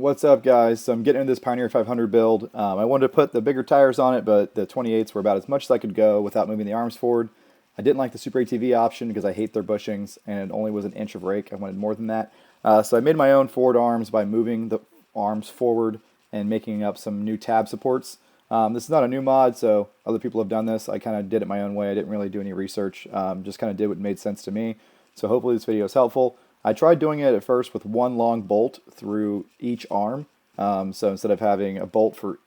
What's up, guys? So I'm getting into this Pioneer 500 build. I wanted to put the bigger tires on it, but the 28s were about as much as I could go without moving the arms forward. I didn't like the Super ATV option because I hate their bushings, and it only was an inch of rake. I wanted more than that. So I made my own forward arms by moving the arms forward and making up some new tab supports. This is not a new mod, so other people have done this. I kind of did it my own way. I didn't really do any research. Just kind of did what made sense to me. So hopefully this video is helpful. I tried doing it at first with one long bolt through each arm. So instead of having a bolt for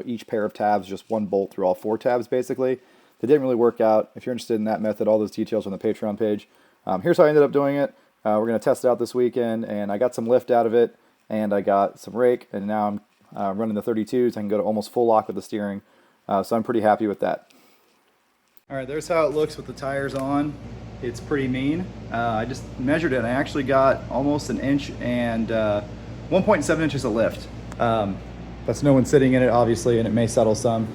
each pair of tabs, just one bolt through all four tabs basically. That didn't really work out. If you're interested in that method, all those details are on the Patreon page. Here's how I ended up doing it. We're going to test it out this weekend, and I got some lift out of it, and I got some rake, and now I'm running the 32s. I can go to almost full lock with the steering, so I'm pretty happy with that. All right, there's how it looks with the tires on. It's pretty mean. I just measured it, and I actually got almost an inch and 1.7 inches of lift. That's no one sitting in it, obviously, and it may settle some.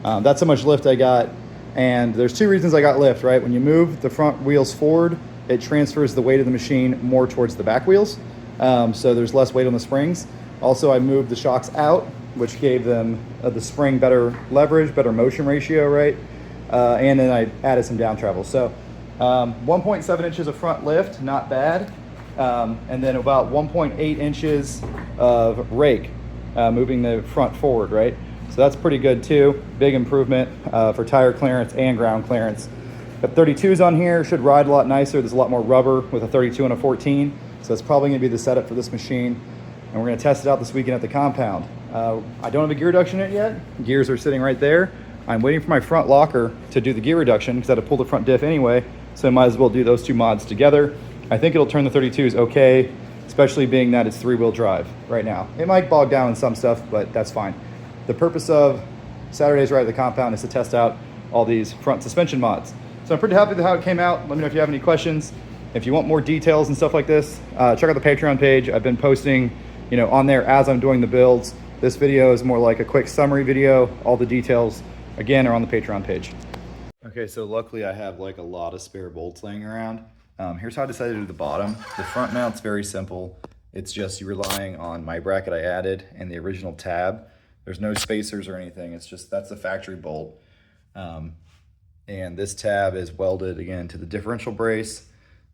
That's how much lift I got, and there's two reasons I got lift, right? When you move the front wheels forward, it transfers the weight of the machine more towards the back wheels, so there's less weight on the springs. Also, I moved the shocks out, which gave them the spring better leverage, better motion ratio, right? And then I added some down travel. So 1.7 inches of front lift, not bad. And then about 1.8 inches of rake, moving the front forward, right? So that's pretty good too. Big improvement for tire clearance and ground clearance. The 32s on here should ride a lot nicer. There's a lot more rubber with a 32 and a 14. So that's probably gonna be the setup for this machine. And we're gonna test it out this weekend at the compound. I don't have a gear reduction in it yet. Gears are sitting right there. I'm waiting for my front locker to do the gear reduction because I had to pull the front diff anyway. So I might as well do those two mods together. I think it'll turn the 32s okay, especially being that it's 3-wheel drive right now. It might bog down in some stuff, but that's fine. The purpose of Saturday's ride at the compound is to test out all these front suspension mods. So I'm pretty happy with how it came out. Let me know if you have any questions. If you want more details and stuff like this, check out the Patreon page. I've been posting, on there as I'm doing the builds. This video is more like a quick summary video. All the details, again, are on the Patreon page. Okay, so luckily I have like a lot of spare bolts laying around. Here's how I decided to do the bottom. The front mount's very simple. It's just you relying on my bracket I added and the original tab. There's no spacers or anything. It's just, that's the factory bolt. And this tab is welded again to the differential brace.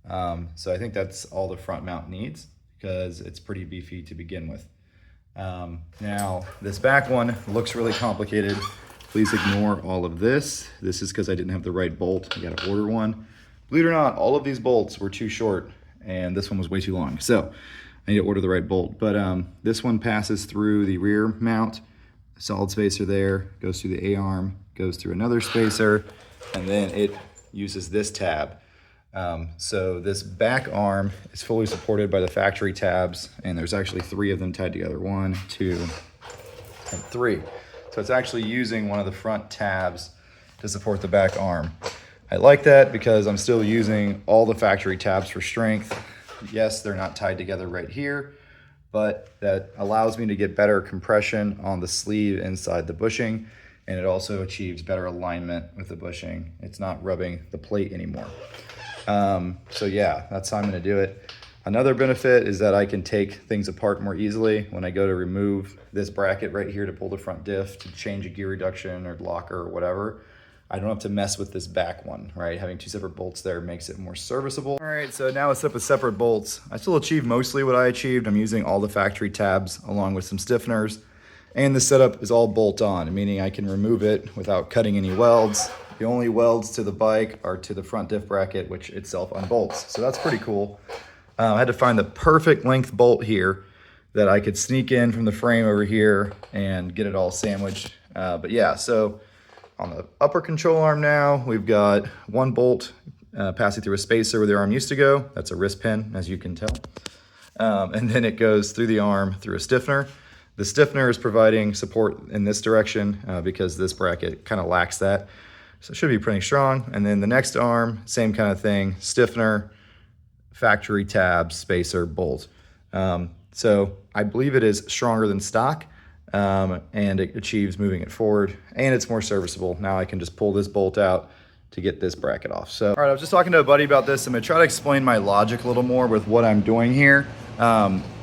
So I think that's all the front mount needs because it's pretty beefy to begin with. Now this back one looks really complicated. Please ignore all of this. This is because I didn't have the right bolt. You gotta order one. Believe it or not, all of these bolts were too short and this one was way too long. So I need to order the right bolt. But this one passes through the rear mount, solid spacer there, goes through the A-arm, goes through another spacer, and then it uses this tab. So this back arm is fully supported by the factory tabs, and there's actually 3 of them tied together, 1, 2, and 3. So it's actually using one of the front tabs to support the back arm. I like that because I'm still using all the factory tabs for strength. Yes, they're not tied together right here, but that allows me to get better compression on the sleeve inside the bushing, and it also achieves better alignment with the bushing. It's not rubbing the plate anymore. So yeah, that's how I'm gonna do it. Another benefit is that I can take things apart more easily when I go to remove this bracket right here to pull the front diff, to change a gear reduction or locker or whatever. I don't have to mess with this back one, right? Having 2 separate bolts there makes it more serviceable. All right, so now it's set up with separate bolts. I still achieved mostly what I achieved. I'm using all the factory tabs along with some stiffeners. And the setup is all bolt-on, meaning I can remove it without cutting any welds. The only welds to the bike are to the front diff bracket, which itself unbolts. So that's pretty cool. I had to find the perfect length bolt here that I could sneak in from the frame over here and get it all sandwiched. But yeah, so on the upper control arm now, we've got 1 bolt passing through a spacer where the arm used to go. That's a wrist pin, as you can tell. And then it goes through the arm through a stiffener. The stiffener is providing support in this direction because this bracket kind of lacks that. So it should be pretty strong. And then the next arm, same kind of thing, stiffener, factory tab, spacer, bolt. So I believe it is stronger than stock and it achieves moving it forward, and it's more serviceable. Now I can just pull this bolt out to get this bracket off. So, all right, I was just talking to a buddy about this. I'm gonna try to explain my logic a little more with what I'm doing here.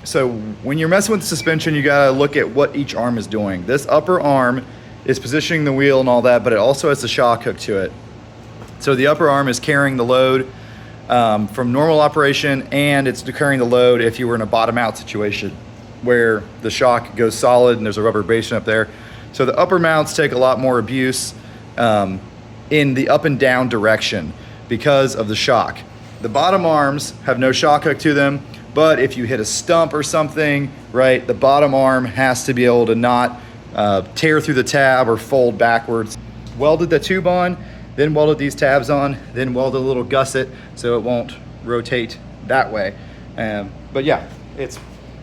So when you're messing with the suspension, you gotta look at what each arm is doing. This upper arm is positioning the wheel and all that, but it also has the shock hook to it. So the upper arm is carrying the load from normal operation, and it's carrying the load if you were in a bottom out situation where the shock goes solid and there's a rubber basin up there. So the upper mounts take a lot more abuse in the up and down direction because of the shock. The bottom arms have no shock hook to them, but if you hit a stump or something, right, the bottom arm has to be able to not tear through the tab or fold backwards. Welded the tube on, then welded these tabs on, then welded a little gusset so it won't rotate that way. But yeah, it's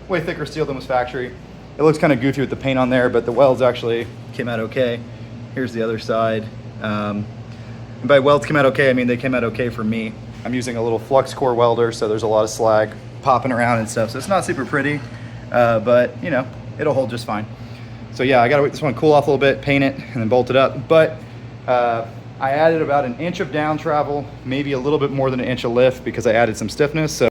way thicker steel than was factory. It looks kind of goofy with the paint on there, but the welds actually came out okay. Here's the other side. And by welds came out okay, I mean they came out okay for me. I'm using a little flux core welder, so there's a lot of slag popping around and stuff, so it's not super pretty, but you know, it'll hold just fine. So yeah, I gotta wait this one cool off a little bit, paint it, and then bolt it up. But I added about 1 inch of down travel, maybe a little bit more than 1 inch of lift because I added some stiffness. So